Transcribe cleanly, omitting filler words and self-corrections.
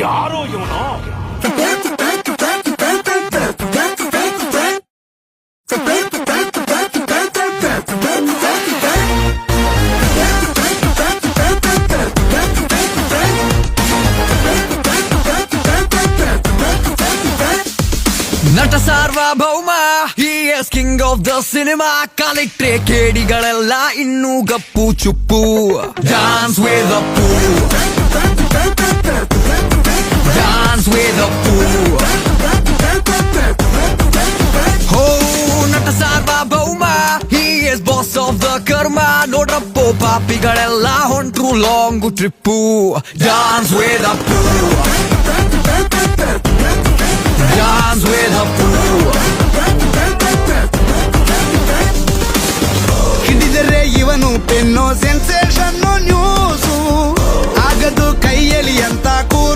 ಯಾರೋ ಇವನು. ನಟ ಸಾರ್ವಭೌಮ he is king of the cinema. ಕಾಲಿಟ್ರೆ ಕೇಡಿಗಳೆಲ್ಲ ಇನ್ನೂ ಗಪ್ಪು ಚುಪ್ಪು. ಡಾನ್ಸ್ ವೇದ ಪೂ, ಡಾನ್ಸ್ ವೇದ ಪೂ. ಹೋ ನಟ ಸಾರ್ವಭೌಮ he yes boss of the ಕರ್ಮ. ನೋಡ್ರಪ್ಪೋ ಪಾಪಿಗಳೆಲ್ಲ ಹೊಂಟ್ರು ಲಾಂಗ್ ಟ್ರಿಪ್ಪು. ಡಾನ್ಸ್ ವೇದ ಪೂ, dance with a fool. ಹಿಡಿದರೆ ಇವನು ಪೆನ್ನೋ ಸೆನ್ಸೇಷನ್ ನ್ಯೂಸು ಆಗದು ಕೈಯಲ್ಲಿ ಅಂತ